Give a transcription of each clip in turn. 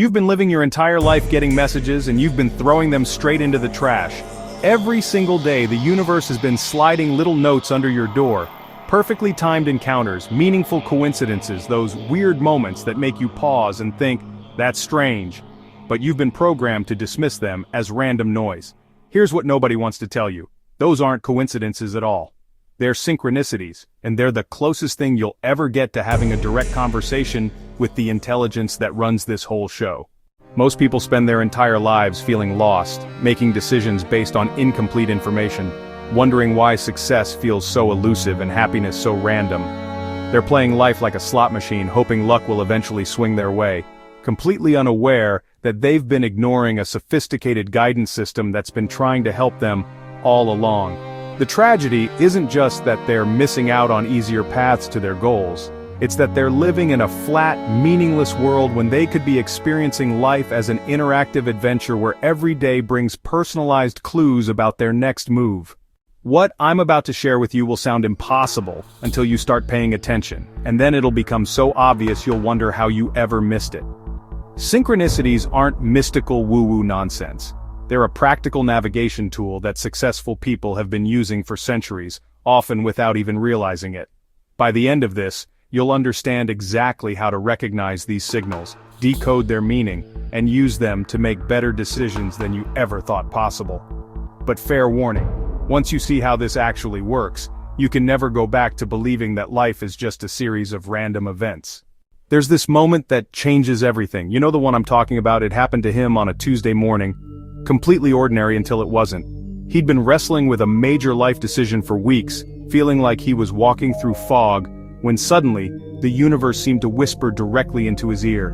You've been living your entire life getting messages and you've been throwing them straight into the trash. Every single day the universe has been sliding little notes under your door. Perfectly timed encounters, meaningful coincidences, those weird moments that make you pause and think, that's strange. But you've been programmed to dismiss them as random noise. Here's what nobody wants to tell you. Those aren't coincidences at all. They're synchronicities, and they're the closest thing you'll ever get to having a direct conversation with the intelligence that runs this whole show. Most people spend their entire lives feeling lost, making decisions based on incomplete information, wondering why success feels so elusive and happiness so random. They're playing life like a slot machine, hoping luck will eventually swing their way, completely unaware that they've been ignoring a sophisticated guidance system that's been trying to help them all along. The tragedy isn't just that they're missing out on easier paths to their goals. It's that they're living in a flat, meaningless world when they could be experiencing life as an interactive adventure where every day brings personalized clues about their next move. What I'm about to share with you will sound impossible until you start paying attention, and then it'll become so obvious you'll wonder how you ever missed it. Synchronicities aren't mystical woo-woo nonsense. They're a practical navigation tool that successful people have been using for centuries, often without even realizing it. By the end of this, you'll understand exactly how to recognize these signals, decode their meaning, and use them to make better decisions than you ever thought possible. But fair warning, once you see how this actually works, you can never go back to believing that life is just a series of random events. There's this moment that changes everything. You know the one I'm talking about. It happened to him on a Tuesday morning. Completely ordinary until it wasn't. He'd been wrestling with a major life decision for weeks, feeling like he was walking through fog, when suddenly, the universe seemed to whisper directly into his ear.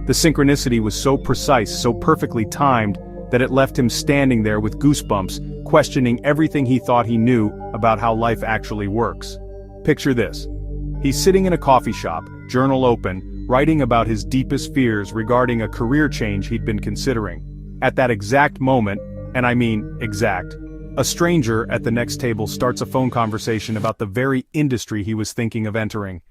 The synchronicity was so precise, so perfectly timed, that it left him standing there with goosebumps, questioning everything he thought he knew about how life actually works. Picture this. He's sitting in a coffee shop, journal open, writing about his deepest fears regarding a career change he'd been considering. At that exact moment, and I mean exact, a stranger at the next table starts a phone conversation about the very industry he was thinking of entering.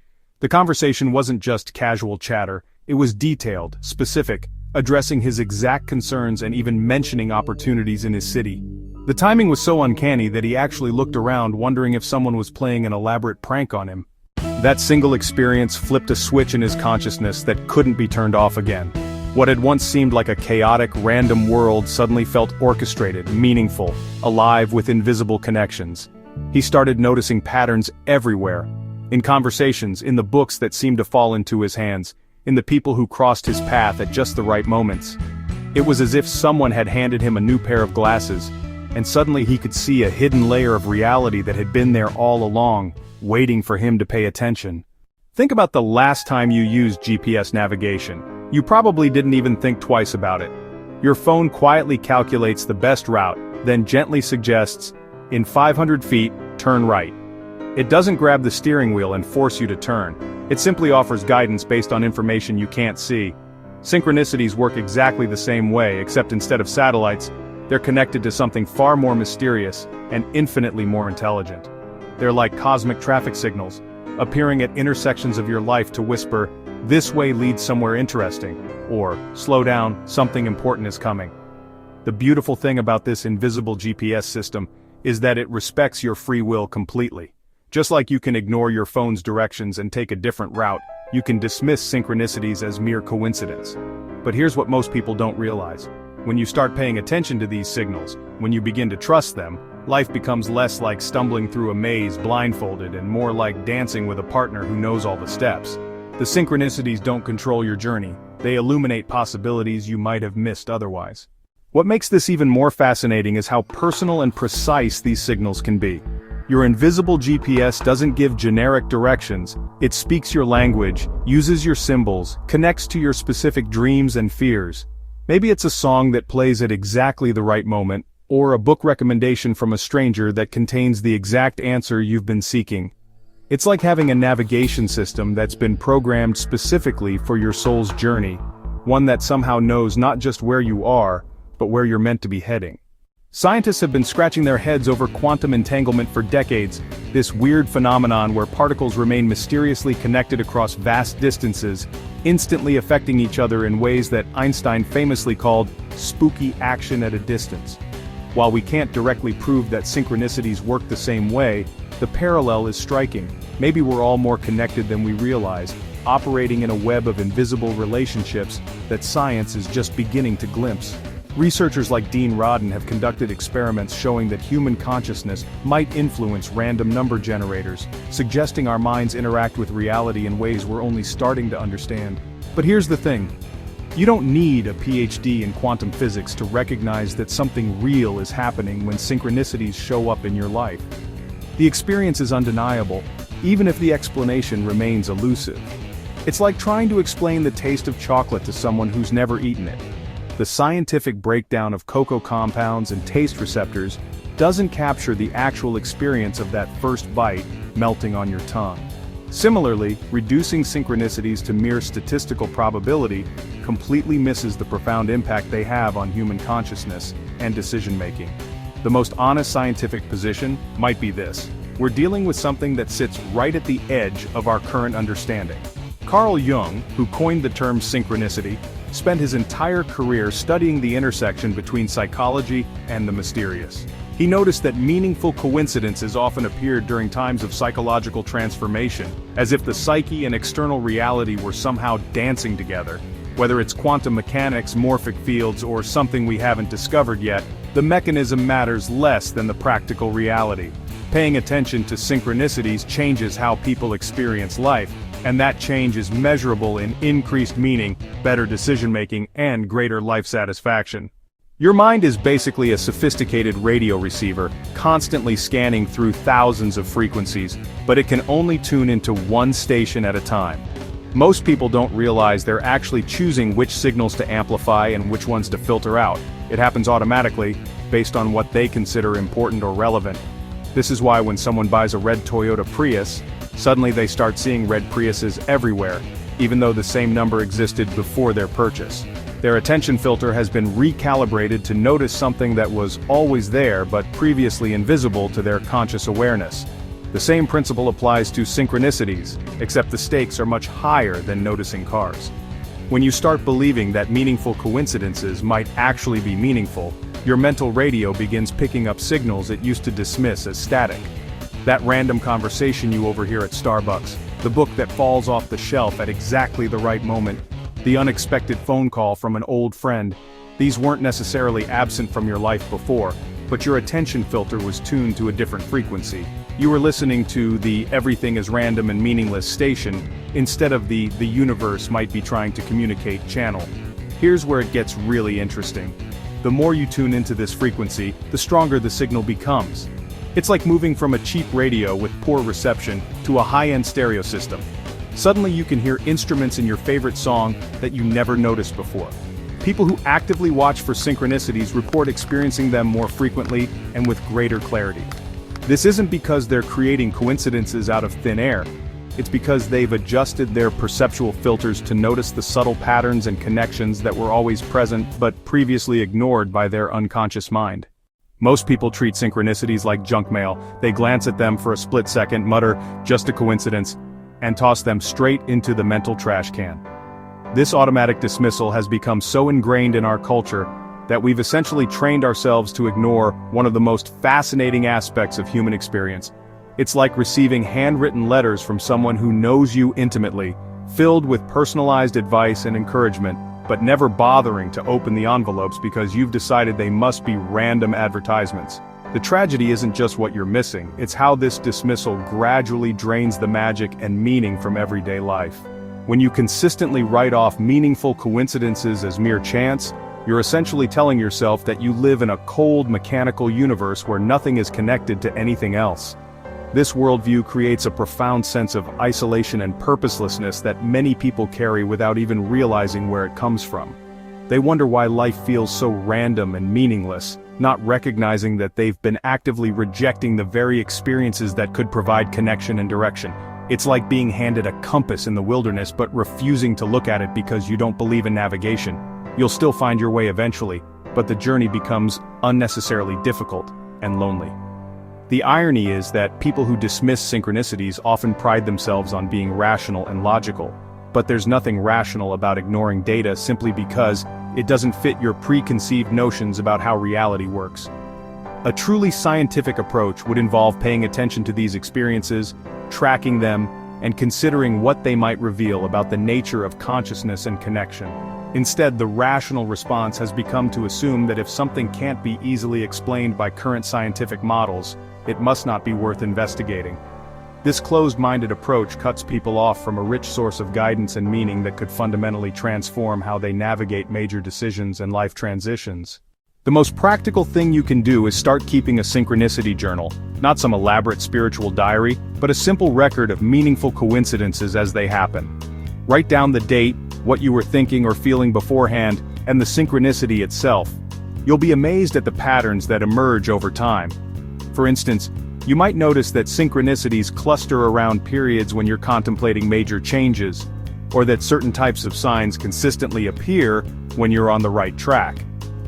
The conversation wasn't just casual chatter, it was detailed, specific, addressing his exact concerns and even mentioning opportunities in his city. The timing was so uncanny that he actually looked around wondering if someone was playing an elaborate prank on him. That single experience flipped a switch in his consciousness that couldn't be turned off again. What had once seemed like a chaotic, random world suddenly felt orchestrated, meaningful, alive with invisible connections. He started noticing patterns everywhere. In conversations, in the books that seemed to fall into his hands, in the people who crossed his path at just the right moments. It was as if someone had handed him a new pair of glasses, and suddenly he could see a hidden layer of reality that had been there all along, waiting for him to pay attention. Think about the last time you used GPS navigation. You probably didn't even think twice about it. Your phone quietly calculates the best route, then gently suggests, in 500 feet, turn right. It doesn't grab the steering wheel and force you to turn. It simply offers guidance based on information you can't see. Synchronicities work exactly the same way, except instead of satellites, they're connected to something far more mysterious and infinitely more intelligent. They're like cosmic traffic signals, appearing at intersections of your life to whisper, "This way leads somewhere interesting," or "Slow down, something important is coming." The beautiful thing about this invisible GPS system is that it respects your free will completely. Just like you can ignore your phone's directions and take a different route, you can dismiss synchronicities as mere coincidence. But here's what most people don't realize. When you start paying attention to these signals, when you begin to trust them, life becomes less like stumbling through a maze blindfolded and more like dancing with a partner who knows all the steps. The synchronicities don't control your journey, they illuminate possibilities you might have missed otherwise. What makes this even more fascinating is how personal and precise these signals can be. Your invisible GPS doesn't give generic directions, it speaks your language, uses your symbols, connects to your specific dreams and fears. Maybe it's a song that plays at exactly the right moment, or a book recommendation from a stranger that contains the exact answer you've been seeking. It's like having a navigation system that's been programmed specifically for your soul's journey, one that somehow knows not just where you are, but where you're meant to be heading. Scientists have been scratching their heads over quantum entanglement for decades, this weird phenomenon where particles remain mysteriously connected across vast distances, instantly affecting each other in ways that Einstein famously called spooky action at a distance. While we can't directly prove that synchronicities work the same way, the parallel is striking. Maybe we're all more connected than we realize, operating in a web of invisible relationships that science is just beginning to glimpse. Researchers like Dean Rodden have conducted experiments showing that human consciousness might influence random number generators, suggesting our minds interact with reality in ways we're only starting to understand. But here's the thing. You don't need a PhD in quantum physics to recognize that something real is happening when synchronicities show up in your life. The experience is undeniable, even if the explanation remains elusive. It's like trying to explain the taste of chocolate to someone who's never eaten it. The scientific breakdown of cocoa compounds and taste receptors doesn't capture the actual experience of that first bite melting on your tongue. Similarly, reducing synchronicities to mere statistical probability completely misses the profound impact they have on human consciousness and decision-making. The most honest scientific position might be this: we're dealing with something that sits right at the edge of our current understanding. Carl Jung, who coined the term synchronicity, spent his entire career studying the intersection between psychology and the mysterious. He noticed that meaningful coincidences often appeared during times of psychological transformation, as if the psyche and external reality were somehow dancing together. Whether it's quantum mechanics, morphic fields, or something we haven't discovered yet, the mechanism matters less than the practical reality. Paying attention to synchronicities changes how people experience life, and that change is measurable in increased meaning, better decision-making, and greater life satisfaction. Your mind is basically a sophisticated radio receiver, constantly scanning through thousands of frequencies, but it can only tune into one station at a time. Most people don't realize they're actually choosing which signals to amplify and which ones to filter out. It happens automatically, based on what they consider important or relevant. This is why when someone buys a red Toyota Prius, suddenly they start seeing red Priuses everywhere, even though the same number existed before their purchase. Their attention filter has been recalibrated to notice something that was always there but previously invisible to their conscious awareness. The same principle applies to synchronicities, except the stakes are much higher than noticing cars. When you start believing that meaningful coincidences might actually be meaningful, your mental radio begins picking up signals it used to dismiss as static. That random conversation you overhear at Starbucks, the book that falls off the shelf at exactly the right moment, the unexpected phone call from an old friend. These weren't necessarily absent from your life before, but your attention filter was tuned to a different frequency. You were listening to the everything is random and meaningless station, instead of the universe might be trying to communicate channel. Here's where it gets really interesting. The more you tune into this frequency, the stronger the signal becomes. It's like moving from a cheap radio with poor reception to a high-end stereo system. Suddenly you can hear instruments in your favorite song that you never noticed before. People who actively watch for synchronicities report experiencing them more frequently and with greater clarity. This isn't because they're creating coincidences out of thin air. It's because they've adjusted their perceptual filters to notice the subtle patterns and connections that were always present but previously ignored by their unconscious mind. Most people treat synchronicities like junk mail. They glance at them for a split second, mutter, "just a coincidence," and toss them straight into the mental trash can. This automatic dismissal has become so ingrained in our culture that we've essentially trained ourselves to ignore one of the most fascinating aspects of human experience. It's like receiving handwritten letters from someone who knows you intimately, filled with personalized advice and encouragement, but never bothering to open the envelopes because you've decided they must be random advertisements. The tragedy isn't just what you're missing, it's how this dismissal gradually drains the magic and meaning from everyday life. When you consistently write off meaningful coincidences as mere chance, you're essentially telling yourself that you live in a cold, mechanical universe where nothing is connected to anything else. This worldview creates a profound sense of isolation and purposelessness that many people carry without even realizing where it comes from. They wonder why life feels so random and meaningless, not recognizing that they've been actively rejecting the very experiences that could provide connection and direction. It's like being handed a compass in the wilderness but refusing to look at it because you don't believe in navigation. You'll still find your way eventually, but the journey becomes unnecessarily difficult and lonely. The irony is that people who dismiss synchronicities often pride themselves on being rational and logical, but there's nothing rational about ignoring data simply because it doesn't fit your preconceived notions about how reality works. A truly scientific approach would involve paying attention to these experiences, tracking them, and considering what they might reveal about the nature of consciousness and connection. Instead, the rational response has become to assume that if something can't be easily explained by current scientific models, it must not be worth investigating. This closed-minded approach cuts people off from a rich source of guidance and meaning that could fundamentally transform how they navigate major decisions and life transitions. The most practical thing you can do is start keeping a synchronicity journal, not some elaborate spiritual diary, but a simple record of meaningful coincidences as they happen. Write down the date, what you were thinking or feeling beforehand, and the synchronicity itself. You'll be amazed at the patterns that emerge over time. For instance, you might notice that synchronicities cluster around periods when you're contemplating major changes, or that certain types of signs consistently appear when you're on the right track.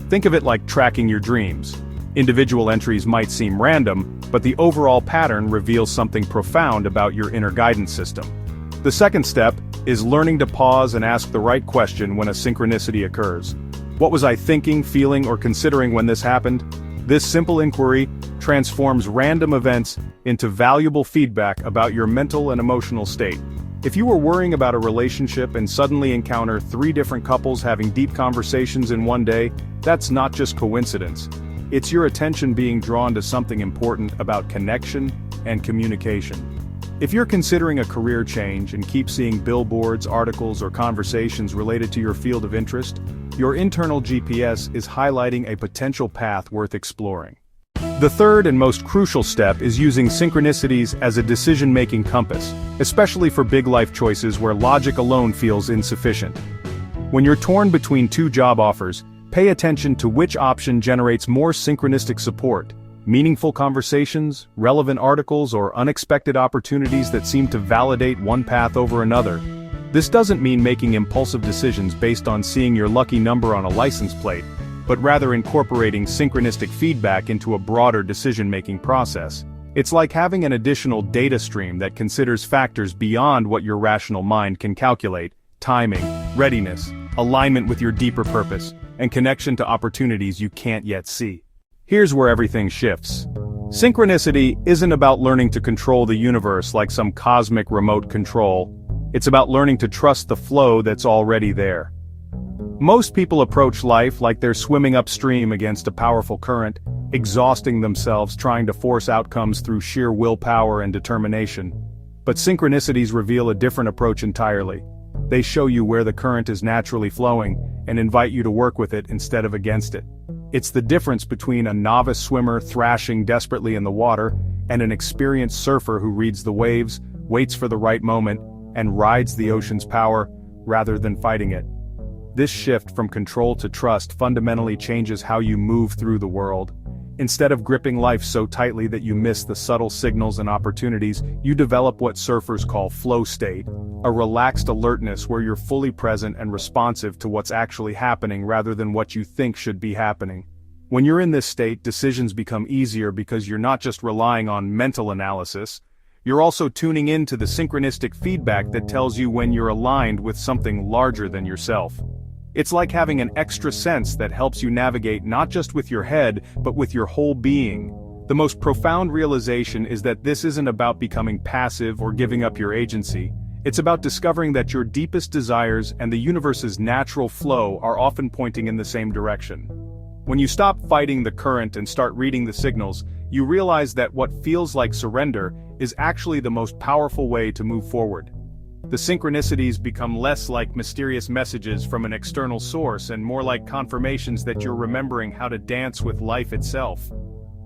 Think of it like tracking your dreams. Individual entries might seem random, but the overall pattern reveals something profound about your inner guidance system. The second step is learning to pause and ask the right question when a synchronicity occurs. What was I thinking, feeling, or considering when this happened? This simple inquiry transforms random events into valuable feedback about your mental and emotional state. If you were worrying about a relationship and suddenly encounter 3 different couples having deep conversations in one day, that's not just coincidence. It's your attention being drawn to something important about connection and communication. If you're considering a career change and keep seeing billboards, articles, or conversations related to your field of interest, your internal GPS is highlighting a potential path worth exploring. The third and most crucial step is using synchronicities as a decision-making compass, especially for big life choices where logic alone feels insufficient. When you're torn between 2 job offers, pay attention to which option generates more synchronistic support: meaningful conversations, relevant articles, or unexpected opportunities that seem to validate one path over another. This doesn't mean making impulsive decisions based on seeing your lucky number on a license plate, but rather incorporating synchronistic feedback into a broader decision-making process. It's like having an additional data stream that considers factors beyond what your rational mind can calculate: timing, readiness, alignment with your deeper purpose, and connection to opportunities you can't yet see. Here's where everything shifts. Synchronicity isn't about learning to control the universe like some cosmic remote control. It's about learning to trust the flow that's already there. Most people approach life like they're swimming upstream against a powerful current, exhausting themselves trying to force outcomes through sheer willpower and determination. But synchronicities reveal a different approach entirely. They show you where the current is naturally flowing and invite you to work with it instead of against it. It's the difference between a novice swimmer thrashing desperately in the water and an experienced surfer who reads the waves, waits for the right moment, and rides the ocean's power rather than fighting it. This shift from control to trust fundamentally changes how you move through the world. Instead of gripping life so tightly that you miss the subtle signals and opportunities, you develop what surfers call flow state, a relaxed alertness where you're fully present and responsive to what's actually happening rather than what you think should be happening. When you're in this state, decisions become easier because you're not just relying on mental analysis, you're also tuning in to the synchronistic feedback that tells you when you're aligned with something larger than yourself. It's like having an extra sense that helps you navigate not just with your head, but with your whole being. The most profound realization is that this isn't about becoming passive or giving up your agency. It's about discovering that your deepest desires and the universe's natural flow are often pointing in the same direction. When you stop fighting the current and start reading the signals, you realize that what feels like surrender is actually the most powerful way to move forward. The synchronicities become less like mysterious messages from an external source and more like confirmations that you're remembering how to dance with life itself.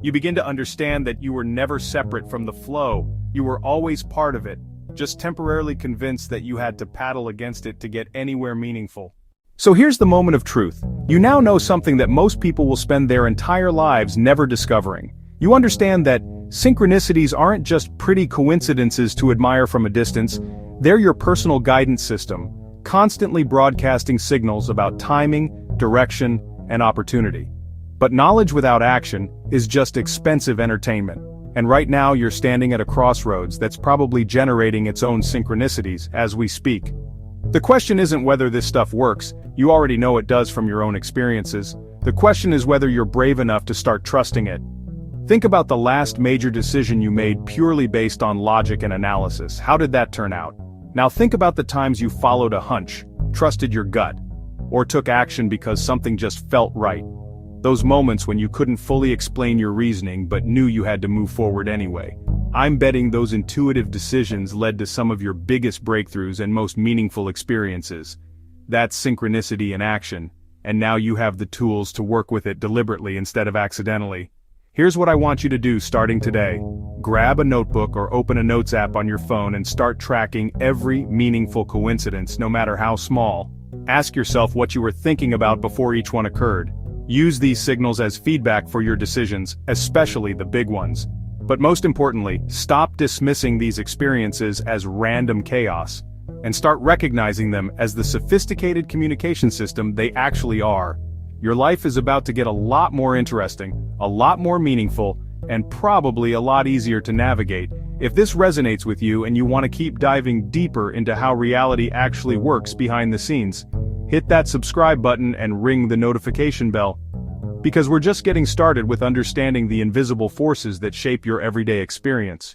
You begin to understand that you were never separate from the flow, you were always part of it, just temporarily convinced that you had to paddle against it to get anywhere meaningful. So here's the moment of truth. You now know something that most people will spend their entire lives never discovering. You understand that synchronicities aren't just pretty coincidences to admire from a distance. They're your personal guidance system, constantly broadcasting signals about timing, direction, and opportunity. But knowledge without action is just expensive entertainment. And right now you're standing at a crossroads that's probably generating its own synchronicities as we speak. The question isn't whether this stuff works, you already know it does from your own experiences. The question is whether you're brave enough to start trusting it. Think about the last major decision you made purely based on logic and analysis. How did that turn out? Now think about the times you followed a hunch, trusted your gut, or took action because something just felt right. Those moments when you couldn't fully explain your reasoning but knew you had to move forward anyway. I'm betting those intuitive decisions led to some of your biggest breakthroughs and most meaningful experiences. That's synchronicity in action, and now you have the tools to work with it deliberately instead of accidentally. Here's what I want you to do starting today. Grab a notebook or open a notes app on your phone and start tracking every meaningful coincidence, no matter how small. Ask yourself what you were thinking about before each one occurred. Use these signals as feedback for your decisions, especially the big ones. But most importantly, stop dismissing these experiences as random chaos, and start recognizing them as the sophisticated communication system they actually are. Your life is about to get a lot more interesting, a lot more meaningful, and probably a lot easier to navigate. If this resonates with you and you want to keep diving deeper into how reality actually works behind the scenes, hit that subscribe button and ring the notification bell. Because we're just getting started with understanding the invisible forces that shape your everyday experience.